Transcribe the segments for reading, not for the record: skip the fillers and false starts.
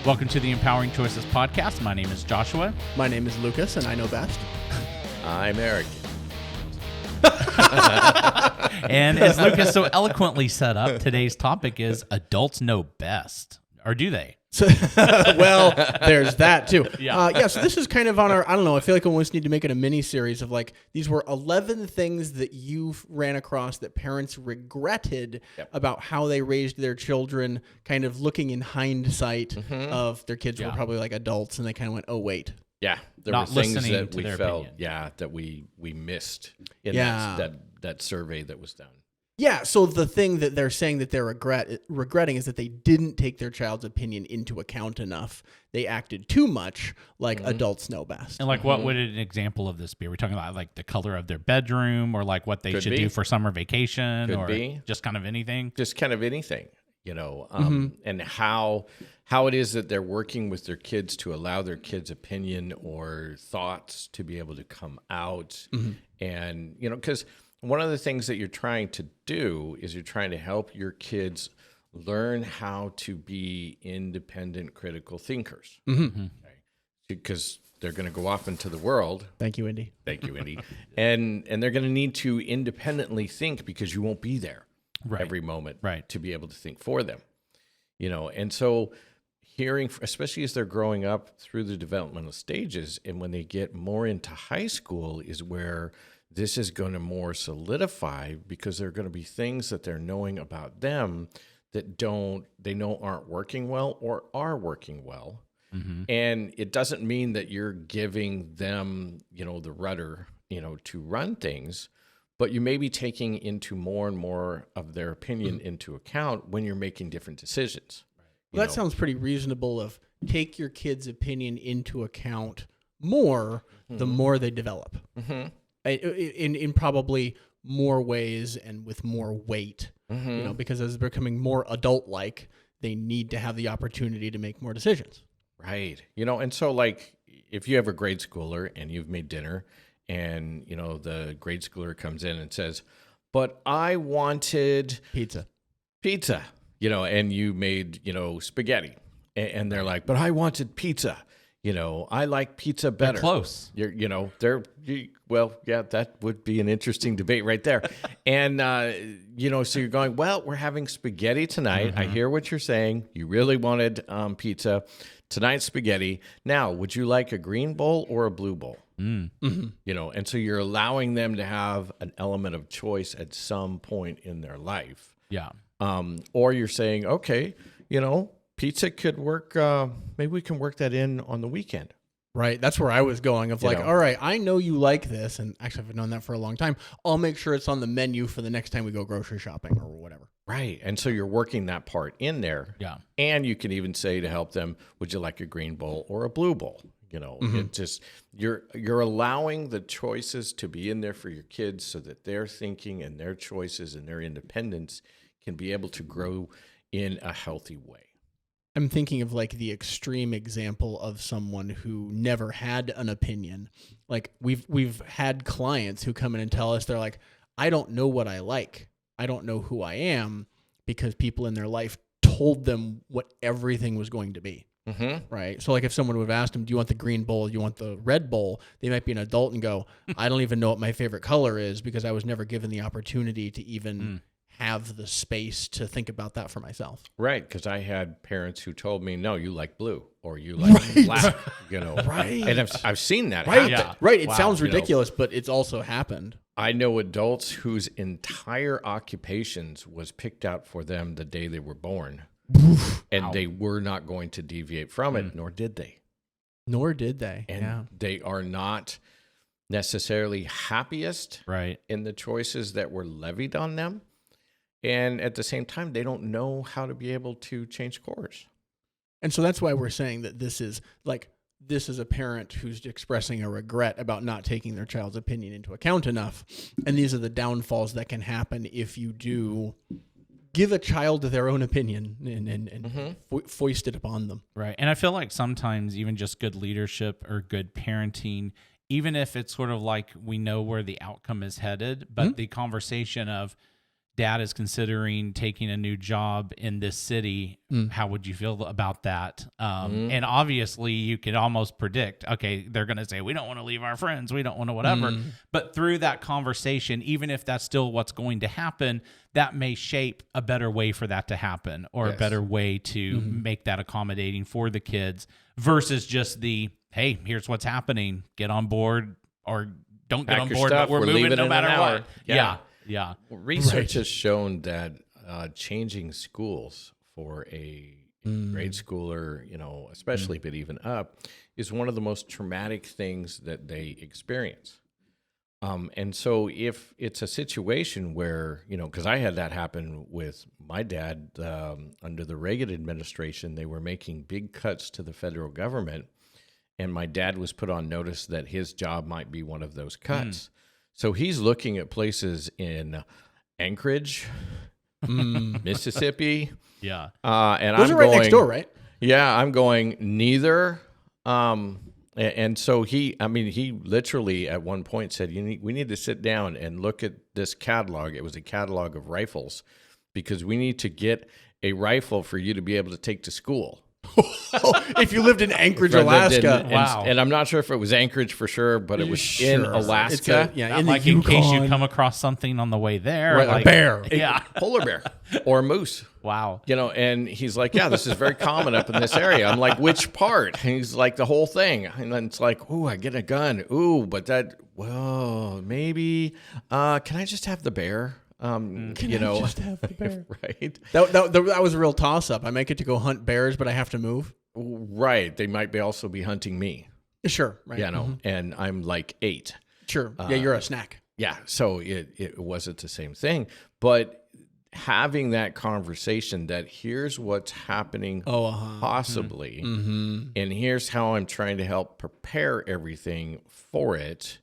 Welcome to the Empowering Choices podcast. My name is Joshua. My name is Lucas, and I know best. I'm Erik. And as Lucas so eloquently set up, today's topic is adults know best. Or do they? So, well, there's that too. Yeah. So this is kind of on our, I don't know, I feel like I almost need to make it a mini series of like, these were 11 things that you ran across that parents regretted about how they raised their children, kind of looking in hindsight of their kids were probably like adults and they kind of went, oh, wait. Yeah, there Not were things listening that to we their felt, opinion. that we missed in that survey that was done. Yeah, so the thing that they're saying that they're regretting is that they didn't take their child's opinion into account enough. They acted too much like adults know best. And like, what would an example of this be? Are we talking about like the color of their bedroom or like what they should do for summer vacation or just kind of anything? Just kind of anything, and how it is that they're working with their kids to allow their kids' opinion or thoughts to be able to come out. And, because one of the things that you're trying to do is you're trying to help your kids learn how to be independent, critical thinkers. Because they're going to go off into the world. Thank you, Indy. Thank you, Indy. and they're going to need to independently think because you won't be there every moment to be able to think for them. And so hearing, especially as they're growing up through the developmental stages, and when they get more into high school is where this is going to more solidify, because there are going to be things that they're knowing about them that they know aren't working well or are working well. And it doesn't mean that you're giving them, the rudder, to run things, but you may be taking into more and more of their opinion into account when you're making different decisions. Well, that sounds pretty reasonable of take your kid's opinion into account more the more they develop. In probably more ways and with more weight, because as they're becoming more adult-like, they need to have the opportunity to make more decisions. Right. And so like if you have a grade schooler and you've made dinner and, the grade schooler comes in and says, but I wanted Pizza, and you made, spaghetti and they're like, but I wanted pizza. I like pizza better. They're close. That would be an interesting debate right there. And, so you're going, well, we're having spaghetti tonight. I hear what you're saying. You really wanted pizza. Tonight's spaghetti. Now, would you like a green bowl or a blue bowl? And so you're allowing them to have an element of choice at some point in their life. Yeah. Or you're saying, okay, pizza could work. Maybe we can work that in on the weekend. Right. That's where I was going of like, all right, I know you like this. And actually, I've known that for a long time. I'll make sure it's on the menu for the next time we go grocery shopping or whatever. Right. And so you're working that part in there. Yeah. And you can even say to help them, would you like a green bowl or a blue bowl? It just, you're allowing the choices to be in there for your kids so that their thinking and their choices and their independence can be able to grow in a healthy way. I'm thinking of like the extreme example of someone who never had an opinion. Like we've had clients who come in and tell us, they're like, I don't know what I like. I don't know who I am, because people in their life told them what everything was going to be. Right. So like if someone would have asked them, do you want the green bowl? Do you want the red bowl? They might be an adult and go, I don't even know what my favorite color is, because I was never given the opportunity to even have the space to think about that for myself. Right, because I had parents who told me, no, you like blue or you like black, Right. And I've seen that Right. happen. Yeah. Right. It sounds ridiculous, but it's also happened. I know adults whose entire occupations was picked out for them the day they were born, and they were not going to deviate from it, nor did they. And they are not necessarily happiest Right. in the choices that were levied on them. And at the same time, they don't know how to be able to change course. And so that's why we're saying that this is a parent who's expressing a regret about not taking their child's opinion into account enough. And these are the downfalls that can happen if you do give a child their own opinion and foist it upon them. Right. And I feel like sometimes even just good leadership or good parenting, even if it's sort of like we know where the outcome is headed, but the conversation of, dad is considering taking a new job in this city, how would you feel about that? And obviously you could almost predict, okay, they're going to say, we don't want to leave our friends. We don't want to whatever. But through that conversation, even if that's still what's going to happen, that may shape a better way for that to happen, or a better way to make that accommodating for the kids versus just the, hey, here's what's happening. Get on board, or don't get on board, but we're moving no matter what. Yeah. Well, research has shown that changing schools for a grade schooler, especially, but even up, is one of the most traumatic things that they experience. And so if it's a situation where, because I had that happen with my dad under the Reagan administration, they were making big cuts to the federal government, and my dad was put on notice that his job might be one of those cuts. So he's looking at places in Anchorage, Mississippi. Yeah. And those I'm are right going, next door, right? Yeah, I'm going neither. And so he literally at one point said, we need to sit down and look at this catalog. It was a catalog of rifles, because we need to get a rifle for you to be able to take to school. If you lived in Anchorage, Alaska. Wow. And I'm not sure if it was Anchorage for sure, but it was in Alaska. In like in case you come across something on the way there. Right, like, a bear. Polar bear or a moose. Wow. And he's like, yeah, this is very common up in this area. I'm like, which part? And he's like, the whole thing. And then it's like, ooh, I get a gun. Ooh, but maybe, can I just have the bear? Can I just have the bear? Right. That was a real toss-up. I might get to go hunt bears, but I have to move. Right. They might also be hunting me. Sure. Right. And I'm like 8. Sure. Yeah, you're a snack. Yeah. So it wasn't the same thing, but having that conversation that here's what's happening possibly, and here's how I'm trying to help prepare everything for it.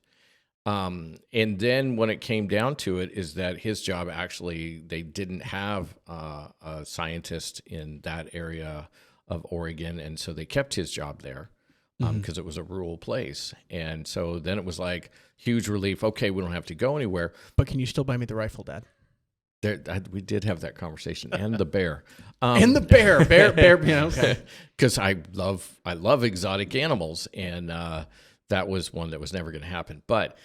And then when it came down to it, is that his job actually, they didn't have a scientist in that area of Oregon. And so they kept his job there because it was a rural place. And so then it was like huge relief. Okay, we don't have to go anywhere. But can you still buy me the rifle, Dad? We did have that conversation, and the bear. And the bear. Yeah, okay. Because I love exotic animals, and that was one that was never going to happen. But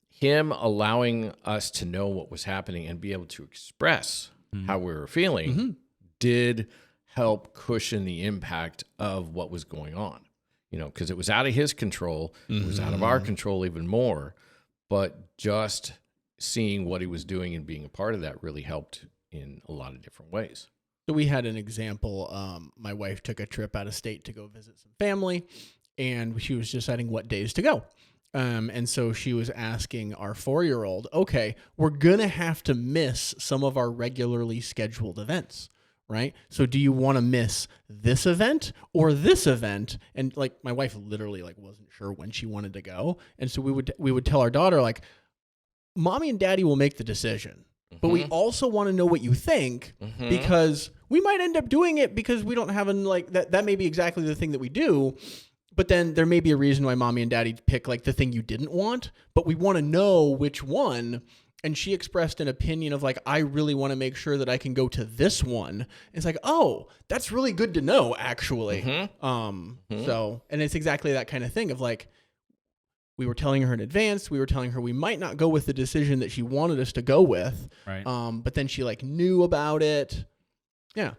him allowing us to know what was happening and be able to express how we were feeling did help cushion the impact of what was going on. Because it was out of his control. It was out of our control even more. But just seeing what he was doing and being a part of that really helped in a lot of different ways. So we had an example. My wife took a trip out of state to go visit some family, and she was deciding what days to go. And so she was asking our 4-year-old, okay, we're going to have to miss some of our regularly scheduled events, right? So do you want to miss this event or this event? And like my wife literally wasn't sure when she wanted to go. And so we would tell our daughter, like, Mommy and Daddy will make the decision, but we also want to know what you think, because we might end up doing it because we don't have that may be exactly the thing that we do. But then there may be a reason why Mommy and Daddy pick the thing you didn't want, but we want to know which one. And she expressed an opinion of I really want to make sure that I can go to this one. It's like, oh, that's really good to know, actually. So, and it's exactly that kind of thing of we were telling her in advance. We were telling her we might not go with the decision that she wanted us to go with. Right. But then she knew about it. Yeah.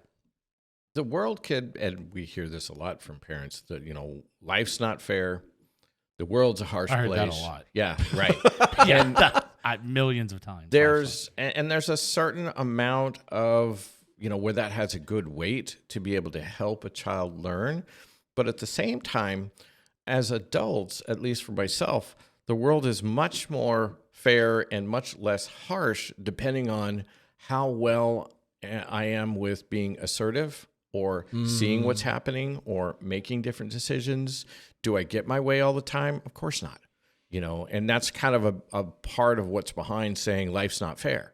The world could, and we hear this a lot from parents, that, life's not fair. The world's a harsh place. I heard that a lot. Yeah, right. Millions of times. There's a certain amount of, where that has a good weight to be able to help a child learn. But at the same time, as adults, at least for myself, the world is much more fair and much less harsh depending on how well I am with being assertive or seeing what's happening or making different decisions. Do I get my way all the time? Of course not. And that's kind of a part of what's behind saying life's not fair.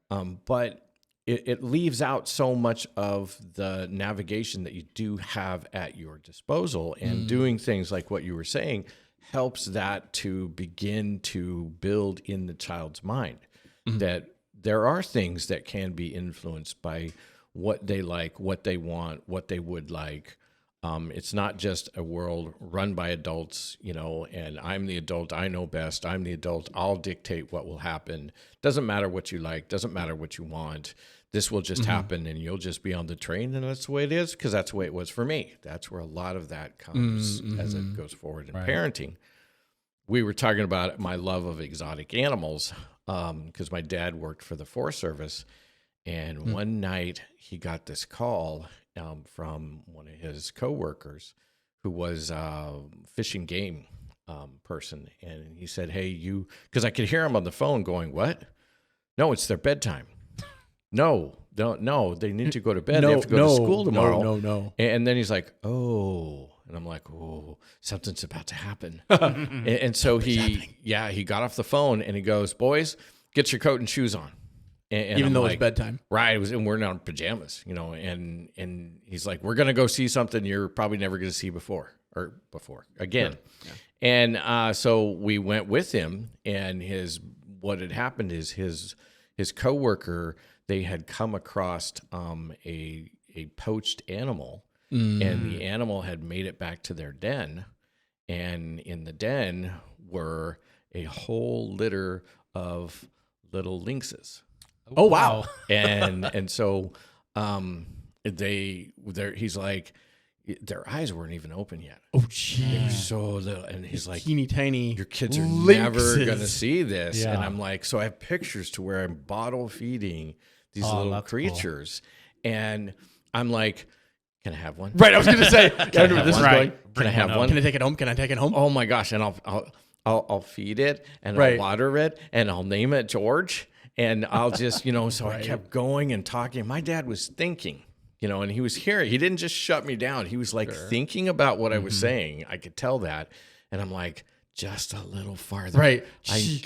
But it leaves out so much of the navigation that you do have at your disposal, and doing things like what you were saying helps that to begin to build in the child's mind that there are things that can be influenced by what they like, what they want, what they would like. It's not just a world run by adults, and I'm the adult, I know best, I'm the adult, I'll dictate what will happen. Doesn't matter what you like, doesn't matter what you want. This will just happen and you'll just be on the train, and that's the way it is, because that's the way it was for me. That's where a lot of that comes as it goes forward in parenting. We were talking about my love of exotic animals because my dad worked for the Forest Service, and one night he got this call from one of his coworkers who was a fish and game person. And he said, hey, because I could hear him on the phone going, what? No, it's their bedtime. No, they need to go to bed. They have to go to school tomorrow. No. And then he's like, oh. And I'm like, oh, something's about to happen. and so he got off the phone and he goes, boys, get your coat and shoes on. And even I'm though like, it's bedtime. Right. And we're not in pajamas, and he's like, we're going to go see something you're probably never going to see before again. Sure. Yeah. And so we went with him, and what had happened is his coworker, they had come across a poached animal, and the animal had made it back to their den. And in the den were a whole litter of little lynxes. Oh wow! And so he's like, their eyes weren't even open yet. Oh geez, they were so little, and he's like, teeny tiny. Your kids are lynxes. never gonna see this. Yeah. And I'm like, so I have pictures to where I'm bottle feeding these little creatures, and I'm like, can I have one? Right, I was gonna say, Can I have this one? is going. Can I have one? Can I take it home? Can I take it home? Oh my gosh! And I'll feed it, and I'll water it, and I'll name it George. And I'll just, so I kept going and talking. My dad was thinking, and he was hearing. He didn't just shut me down. He was like thinking about what I was saying. I could tell that. And I'm like, just a little farther. Right. I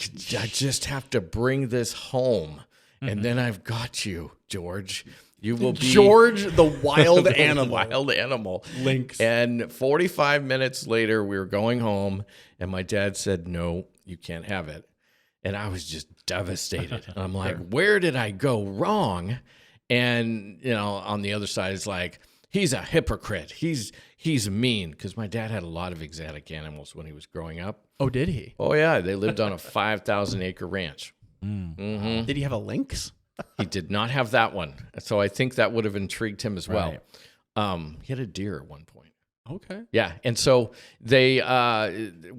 just have to bring this home. And then I've got you, George. You will be George, the wild animal. Wild animal. Lynx. And 45 minutes later, we were going home. And my dad said, no, you can't have it. And I was just devastated. And I'm like, where did I go wrong? And, on the other side, it's like, he's a hypocrite. He's mean. Because my dad had a lot of exotic animals when he was growing up. Oh, did he? Oh, yeah. They lived on a 5,000-acre ranch. Did he have a lynx? He did not have that one. So I think that would have intrigued him as well. He had a deer at one point. Okay. Yeah. And so they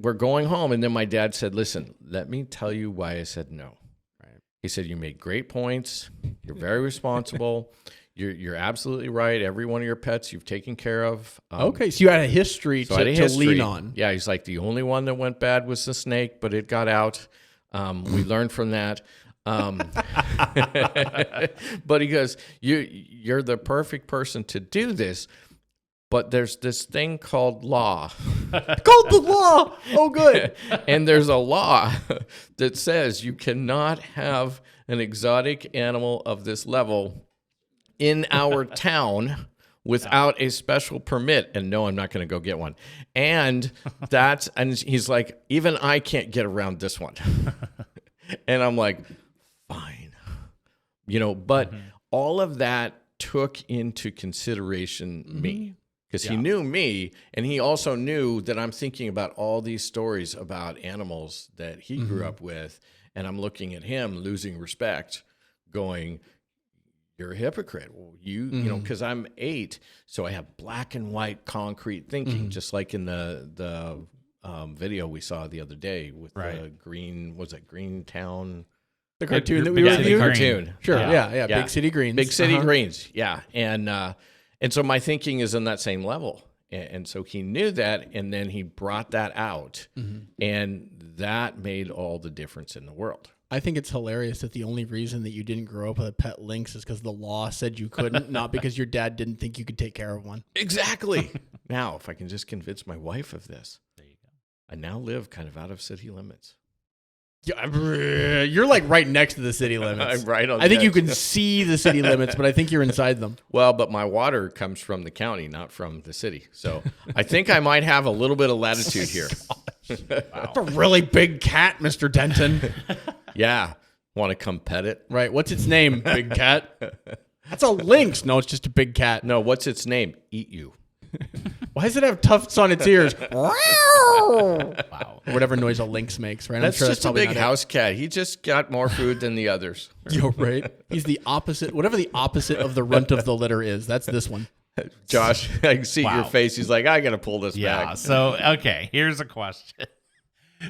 were going home. And then my dad said, listen, let me tell you why I said no. Right. He said, you made great points. You're very responsible. You're absolutely right. Every one of your pets you've taken care of. Okay. So you had a history to lean on. Yeah. He's like, the only one that went bad was the snake, but it got out. We learned from that. But he goes, you're the perfect person to do this. But there's this thing called law. Called the law. Oh, good. And there's a law that says you cannot have an exotic animal of this level in our town without a special permit. And no, I'm not going to go get one. And he's like, even I can't get around this one. And I'm like, fine. But all of that took into consideration me. Because he knew me, and he also knew that I'm thinking about all these stories about animals that he grew up with, and I'm looking at him losing respect, going, you're a hypocrite. Well, because I'm 8, so I have black and white concrete thinking, just like in the video we saw the other day with the green, Green Town? The cartoon that we reviewed? Cartoon. Sure, yeah. Big City Greens. Big City Greens, yeah. And so my thinking is in that same level. And so he knew that, and then he brought that out, and that made all the difference in the world. I think it's hilarious that the only reason that you didn't grow up with a pet lynx is because the law said you couldn't, not because your dad didn't think you could take care of one. Exactly. Now, if I can just convince my wife of this, there you go. I now live kind of out of city limits. Yeah, you're like right next to the city limits. I'm right on. I think you can see the city limits, but I think you're inside them. Well, but my water comes from the county, not from the city. So I think I might have a little bit of latitude here. Wow. That's a really big cat, Mr. Denton. Yeah. Want to come pet it? Right. What's its name, big cat? That's a lynx. No, it's just a big cat. No, what's its name? Eat you. Why does it have tufts on its ears? Wow. Or whatever noise a lynx makes, right? That's just a big house cat. He just got more food than the others. Yo, right? He's the opposite. Whatever the opposite of the runt of the litter is, that's this one. Josh, I can see your face. He's like, I got to pull this back. So, okay, here's a question.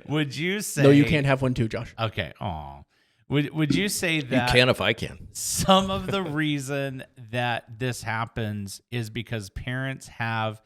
Would you say... No, you can't have one too, Josh. Okay. Aw. Would you say that... You can if I can. Some of the reason that this happens is because parents have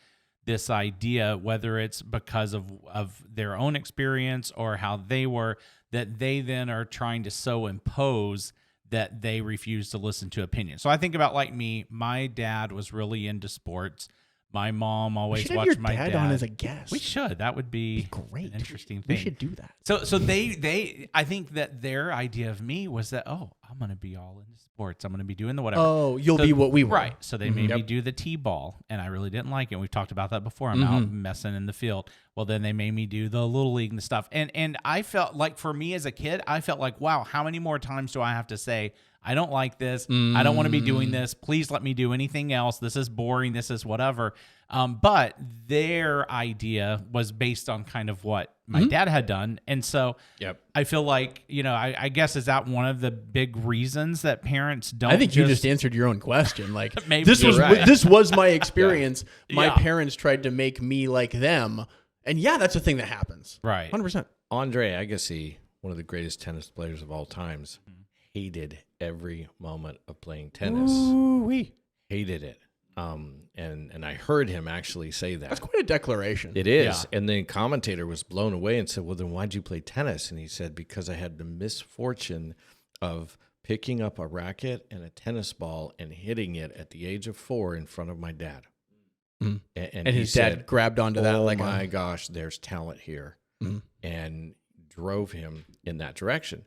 this idea, whether it's because of their own experience or how they were, that they then are trying to so impose that they refuse to listen to opinions. So I think about like me, my dad was really into sports. My mom always watched my dad on as a guest. We should. That would be great. An interesting thing. We should do that. So they I think that their idea of me was that, oh, I'm going to be all into sports. I'm going to be doing the whatever. Oh, you'll be what we were. Right. So they made me do the T-ball, and I really didn't like it. We've talked about that before. I'm out messing in the field. Well, then they made me do the Little League and stuff. And I felt like, for me as a kid, I felt like, wow, how many more times do I have to say, I don't like this. I don't want to be doing this. Please let me do anything else. This is boring. This is whatever. But their idea was based on kind of what my dad had done. And so I feel like, I guess, is that one of the big reasons that parents don't... I think you just answered your own question. Like, maybe this was my experience. Yeah. My parents tried to make me like them. And yeah, that's a thing that happens. Right. 100%. Andre Agassi, one of the greatest tennis players of all times, hated every moment of playing tennis. Ooh-wee. Hated it. And I heard him actually say that. That's quite a declaration. It is. Yeah. And the commentator was blown away and said, well, then why'd you play tennis? And he said, because I had the misfortune of picking up a racket and a tennis ball and hitting it at the age of 4 in front of my dad. Mm. And his dad grabbed onto that like, oh my gosh, there's talent here. And drove him in that direction.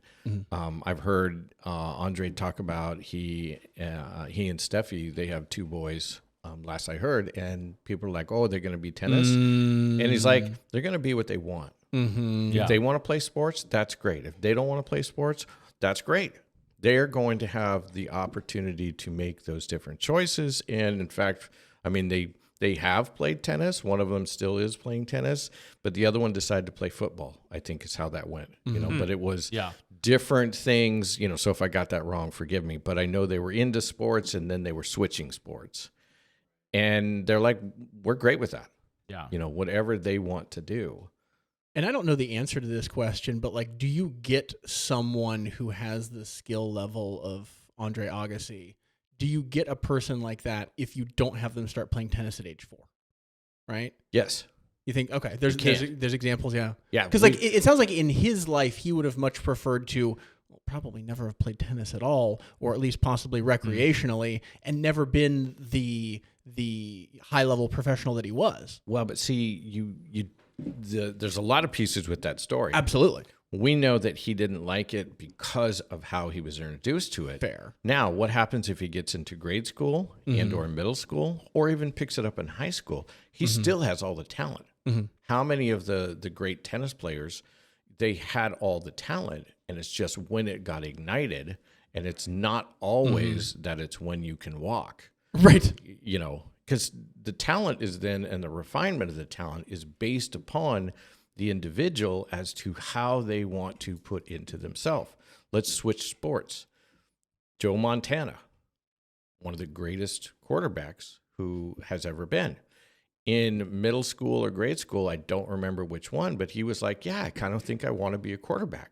I've heard Andre talk about he and Steffi, they have 2 boys, last I heard, and people are like, oh, they're going to be tennis. And he's like, they're going to be what they want. If they want to play sports, that's great. If they don't want to play sports, that's great. They're going to have the opportunity to make those different choices. And in fact, I mean, they have played tennis. One of them still is playing tennis, but the other one decided to play football, I think is how that went, but it was different things, so if I got that wrong, forgive me, but I know they were into sports and then they were switching sports, and they're like, we're great with that. Yeah. Whatever they want to do. And I don't know the answer to this question, but like, do you get someone who has the skill level of Andre Agassi? Do you get a person like that if you don't have them start playing tennis at age 4? Right? Yes. You think, okay, there's examples, yeah. Yeah. Because like it sounds like in his life he would have much preferred to probably never have played tennis at all, or at least possibly recreationally, and never been the high level professional that he was. Well, but see, there's a lot of pieces with that story. Absolutely. We know that he didn't like it because of how he was introduced to it. Fair. Now, what happens if he gets into grade school and or middle school, or even picks it up in high school? He still has all the talent. How many of the great tennis players, they had all the talent, and it's just when it got ignited, and it's not always that it's when you can walk. Right. Because the talent is then, and the refinement of the talent is based upon the individual as to how they want to put into themselves. Let's switch sports. Joe Montana, one of the greatest quarterbacks who has ever been. In middle school or grade school, I don't remember which one, but he was like, yeah, I kind of think I want to be a quarterback.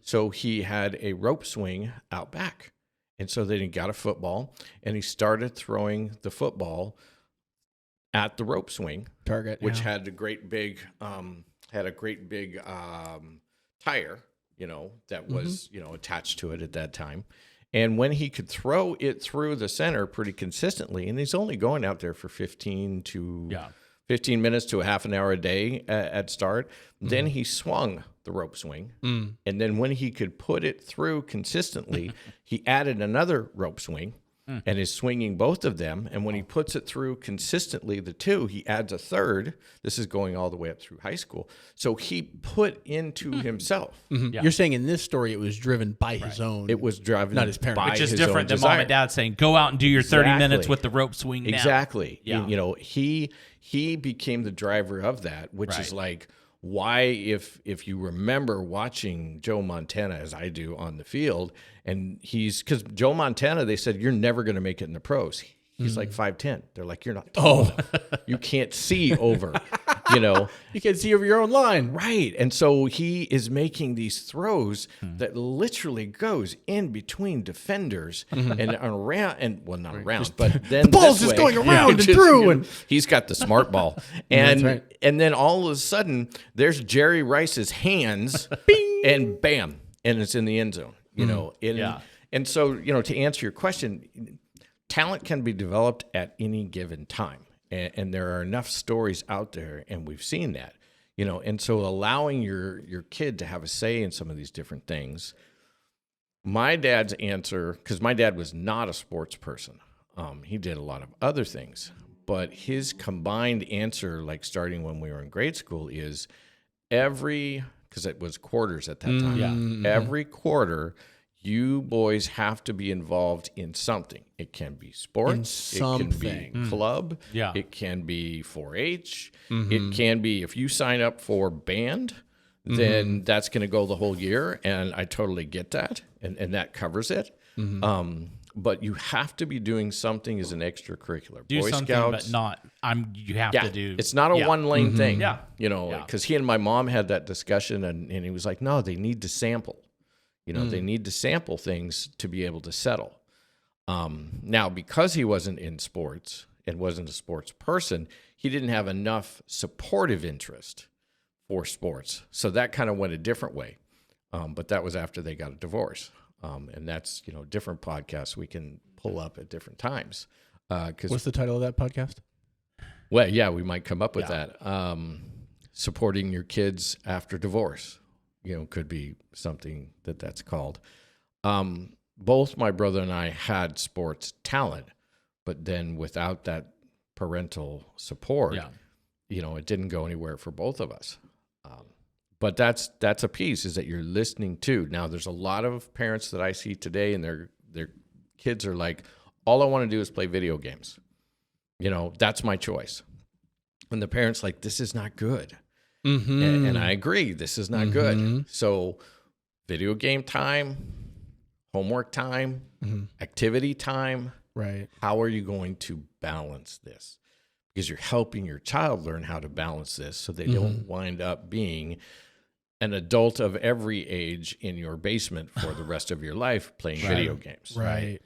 So he had a rope swing out back. And so then he got a football, and he started throwing the football at the rope swing target, which had a great big tire, that was, attached to it at that time. And when he could throw it through the center pretty consistently, and he's only going out there for 15 minutes to a half an hour a day at start, then he swung the rope swing. And then when he could put it through consistently, he added another rope swing. and is swinging both of them. And when he puts it through consistently, the two, he adds a third. This is going all the way up through high school. So he put into himself. Yeah. You're saying in this story it was driven by his own. It was driven not his parents. by Which is his different own than mom desire. and dad saying, go out and do your 30 minutes with the rope swing now. Exactly. Yeah. You know, he became the driver of that, which is like why, if you remember watching Joe Montana as I do on the field, and because Joe Montana, they said, you're never going to make it in the pros. He's like 5'10". They're like, you're not tall. You can't see over, you know. You can't see over your own line. Right. And so he is making these throws that literally goes in between defenders and around, and well, not around, but then the ball's this just way, going around and through. And he's got the smart ball. And That's right. and then all of a sudden there's Jerry Rice's hands and bam, and it's in the end zone, you know. And so, you know, to answer your question, talent can be developed at any given time. And there are enough stories out there, and we've seen that, you know. And so allowing your kid to have a say in some of these different things. My dad's answer, because my dad was not a sports person. He did a lot of other things. But his combined answer, like starting when we were in grade school, is because it was quarters at that time. Every quarter, you boys have to be involved in something. It can be sports. It can be club. It can be 4-H. It can be, if you sign up for band, then that's going to go the whole year. And I totally get that. And that covers it. But you have to be doing something as an extracurricular. Do Boy something, Scouts, but not, you have to do. It's not a one-lane thing. You know, Yeah. because he and my mom had that discussion, and he was like, no, they need to sample. You know, they need to sample things to be able to settle. Now, because he wasn't in sports and wasn't a sports person, he didn't have enough supportive interest for sports. So that kind of went a different way. But that was after they got a divorce. And that's, you know, different podcasts we can pull up at different times. What's the title of that podcast? Well, yeah, we might come up with that. Supporting your kids after divorce. You know, could be something that's called. Both my brother and I had sports talent, but then without that parental support, you know, it didn't go anywhere for both of us. But that's a piece, is that you're listening to. Now, there's a lot of parents that I see today, and their kids are like, all I want to do is play video games. You know, that's my choice. And the parents like, this is not good. And I agree, this is not good. So video game time, homework time, activity time. Right. How are you going to balance this? Because you're helping your child learn how to balance this so they don't wind up being an adult of every age in your basement for the rest of your life playing video games. Right.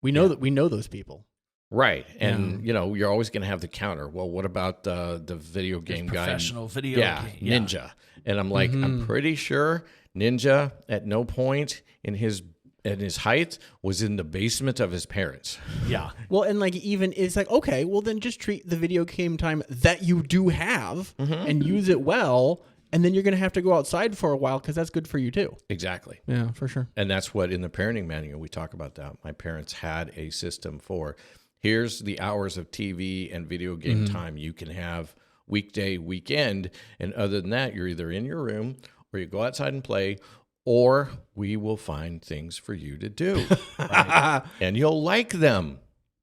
We know that we know those people. Right. And, you know, you're always going to have the counter. Well, what about the video game guy? Professional video game. Ninja. And I'm like, I'm pretty sure Ninja at no point in his height was in the basement of his parents. Yeah. Well, and like even it's like, okay, well then just treat the video game time that you do have and use it well. And then you're going to have to go outside for a while because that's good for you too. Exactly. Yeah, for sure. And that's what in the parenting manual, we talk about that. My parents had a system for, here's the hours of TV and video game time you can have weekday, weekend. And other than that, you're either in your room or you go outside and play, or we will find things for you to do. Right? And you'll like them.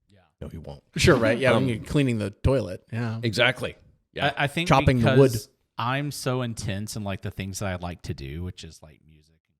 Yeah. No, you won't. Sure, right. Yeah, when you're cleaning the toilet. Yeah. Exactly. Yeah. I think chopping the wood. I'm so intense in like the things that I like to do, which is like music and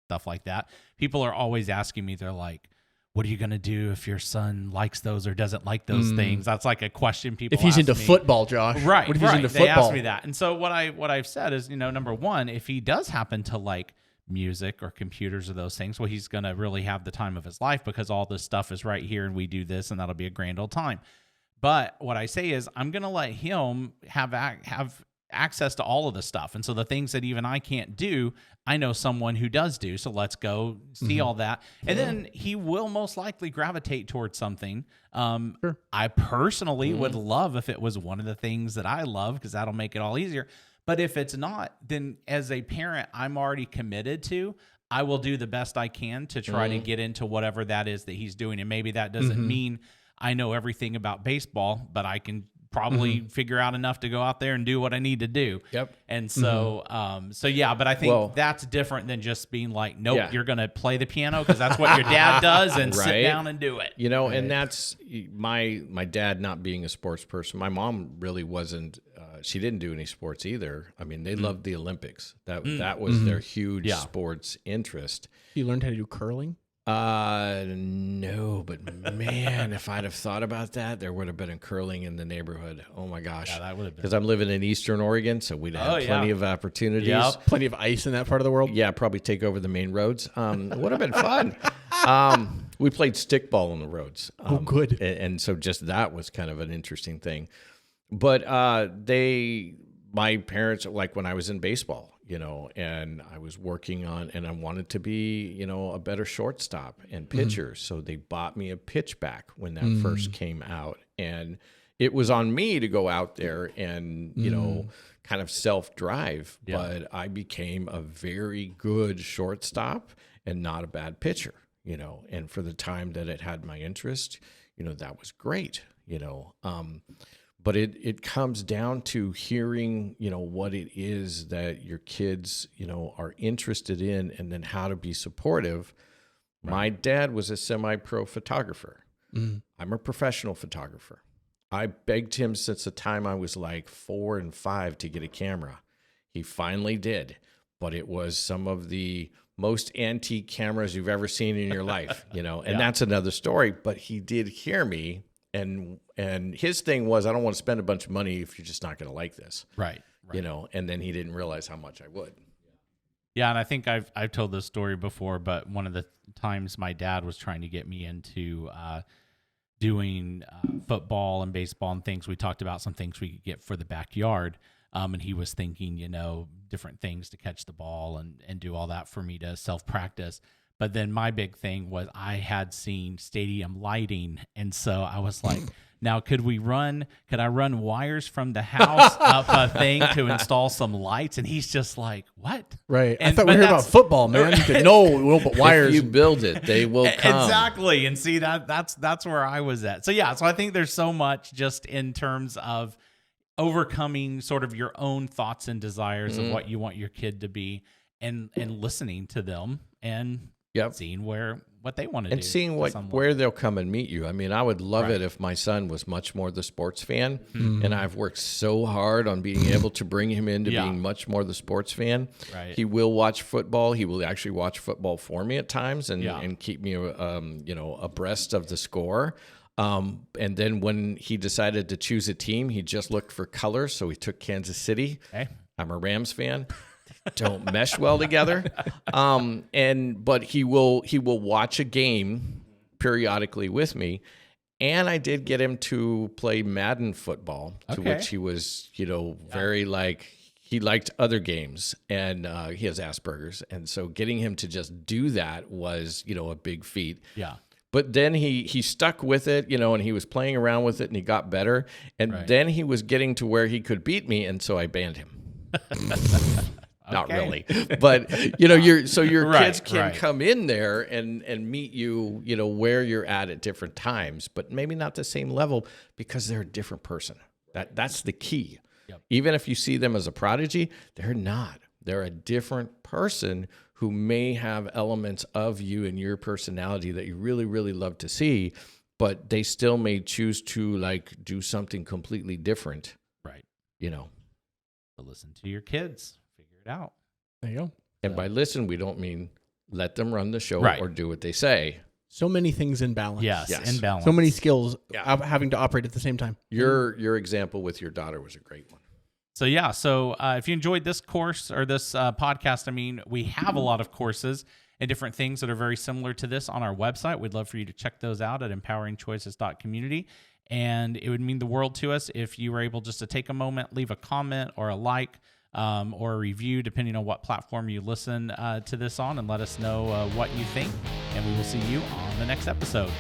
stuff like that. People are always asking me, they're like, what are you going to do if your son likes those or doesn't like those things? That's like a question people if he's ask into me. Football, Josh. Right. What if right. he's into They football? asked me that. And so what I've said is, you know, number one, if he does happen to like music or computers or those things, well, he's going to really have the time of his life because all this stuff is right here and we do this and that'll be a grand old time. But what I say is I'm going to let him have access to all of the stuff. And so the things that even I can't do, I know someone who does do. So let's go see all that. And then he will most likely gravitate towards something. Sure. I personally would love if it was one of the things that I love, because that'll make it all easier. But if it's not, then as a parent, I'm already committed to, I will do the best I can to try to get into whatever that is that he's doing. And maybe that doesn't mean I know everything about baseball, but I can probably figure out enough to go out there and do what I need to do. Yep. And so, yeah, but I think that's different than just being like, nope, you're going to play the piano because that's what your dad does and sit down and do it. You know, and that's my dad not being a sports person. My mom really wasn't, she didn't do any sports either. I mean, they loved the Olympics. That was their huge sports interest. You learned how to do curling? No, but man, if I'd have thought about that, there would have been a curling in the neighborhood. Oh my gosh. Yeah, that would have been. Because I'm living in Eastern Oregon, so we'd have plenty of opportunities. Yep. Plenty of ice in that part of the world? Yeah, probably take over the main roads. It would have been fun. We played stickball on the roads. Good. And so just that was kind of an interesting thing. But my parents, like when I was in baseball, you know, and I was working on, and I wanted to be, you know, a better shortstop and pitcher. So they bought me a pitchback when that first came out. And it was on me to go out there and, you know, kind of self-drive. Yeah. But I became a very good shortstop and not a bad pitcher, you know. And for the time that it had my interest, you know, that was great, you know. But it comes down to hearing, you know, what it is that your kids, you know, are interested in and then how to be supportive. Right. My dad was a semi-pro photographer. I'm a professional photographer. I begged him since the time I was like 4 and 5 to get a camera. He finally did, but it was some of the most antique cameras you've ever seen in your life, you know, and that's another story. But he did hear me. And his thing was, I don't want to spend a bunch of money if you're just not going to like this. Right. You know, and then he didn't realize how much I would. Yeah, and I think I've told this story before, but one of the times my dad was trying to get me into doing football and baseball and things, we talked about some things we could get for the backyard. And he was thinking, you know, different things to catch the ball and do all that for me to self-practice. But then my big thing was I had seen stadium lighting. And so I was like, now could I run wires from the house up a thing to install some lights? And he's just like, what? Right. I thought we heard about football, man. No, we won't put wires. If you build it, they will come. Exactly. And see, that's where I was at. So yeah, so I think there's so much just in terms of overcoming sort of your own thoughts and desires of what you want your kid to be and listening to them and seeing what they want to do. And seeing where they'll come and meet you. I mean, I would love it if my son was much more the sports fan. And I've worked so hard on being able to bring him into being much more the sports fan. Right. He will watch football. He will actually watch football for me at times and keep me, you know, abreast of the score. And then when he decided to choose a team, he just looked for colors. So he took Kansas City. Okay. I'm a Rams fan. Don't mesh well together. But he will watch a game periodically with me. And I did get him to play Madden football, to which he was, you know, very he liked other games, and he has Asperger's. And so getting him to just do that was, you know, a big feat. Yeah. But then he stuck with it, you know, and he was playing around with it and he got better. And then he was getting to where he could beat me. And so I banned him. Not really, but you know, your kids can come in there and meet you, you know, where you're at different times, but maybe not the same level because they're a different person. That's the key. Yep. Even if you see them as a prodigy, they're not. They're a different person who may have elements of you and your personality that you really, really love to see, but they still may choose to like do something completely different. Right. You know. So listen to your kids. It out. There you go. And by listen, we don't mean let them run the show or do what they say. So many things in balance. Yes. In balance. So many skills having to operate at the same time. Your example with your daughter was a great one. So yeah, if you enjoyed this course or this podcast, I mean, we have a lot of courses and different things that are very similar to this on our website. We'd love for you to check those out at empoweringchoices.community. And it would mean the world to us if you were able just to take a moment, leave a comment or a like, or a review, depending on what platform you listen to this on, and let us know what you think. And we will see you on the next episode.